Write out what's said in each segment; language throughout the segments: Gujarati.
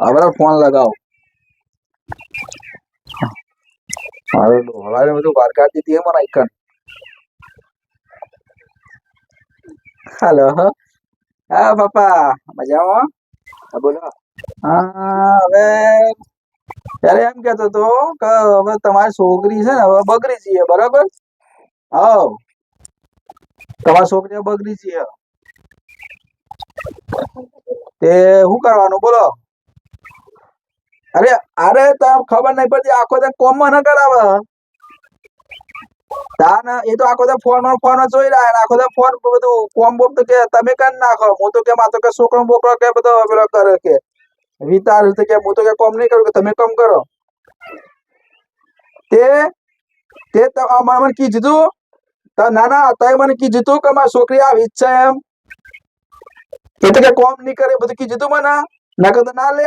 હવે ફોન લગાવો. હવે હવારે બધું વાર કાઢી હતી મને આઈકન. હેલો. હા પપ્પા મજામાં? હા બોલો. હા હવે ત્યારે એમ કેતો હતો કે હવે તમારી છોકરી છે ને હવે બગડી જઈએ બરાબર. હા તમારી છોકરી બગડી જઈએ તે શું કરવાનું બોલો. અરે અરે તને ખબર નહીં પડતી આખો તો કોમ ન કરાવે. તા ને એ તો આખો તો ફોન જોઈ રહ્યા આખો તો ફોન બધું કોમ બોમ તો કે તમે કઈ નાખો હું તો કે માતો કે છોકરો બોકરો કે બધો પેલો કરે કે વિતાર કે હું તો કે કોમ નહીં કરું કે તમે કોમ કરો. તે તે મને કીધું તું ના ના તય મને કીધું તું કે મારી છોકરી આવી જ છે એમ. એ તો કે કોમ નહીં કરે બધું કીધું તું મને ના કે તો ના લે.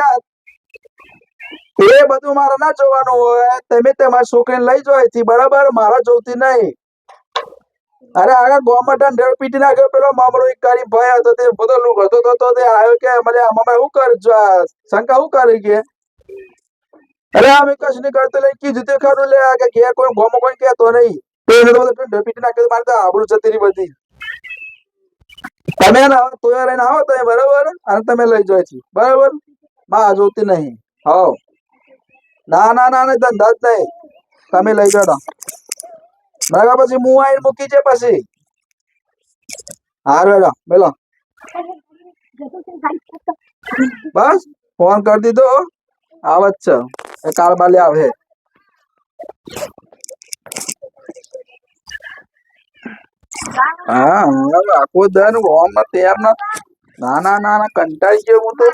એ બધું મારે ના જોવાનું હોય તમે તમારી છોકરીને લઈ જો અહીંથી બરાબર મારા જોતી નહીં. અરે આગળ ગોમટ ઢેર પીટી નાખ્યો પેલો મામલો એક કરી ભાઈ હતો તે બધો લુક હતો તો તે આવ્યો કે મને આમાં શું કરજો શંકા શું કરી કે અરે અમે કશું નહીં કરતો લઈ કીધું તે ખરું લે કે ઘેર કોઈ ગોમો કોઈ કહેતો નહીં તો એને તો બધું ઢેર પીટી નાખ્યો મારે તો આબરૂ જતી રહી બધી. તમે ને તોય રહીને આવો તો બરાબર અને તમે લઈ જાઓ અહીંથી બરાબર માં જોતી નહીં. હો ના ના ના નહીં ધંધા જ નહીં તમે લઈ જાઓ બરાબર પછી હું આવીને મૂકી છે પછી હાર વેલો બોલો બસ ફોન કરી દીધો આવે જ છે એ કાળ બાલે આવે. હા આખો દર હોમ તેમ ના ના ના ના કંટાળી ગયો હું તો.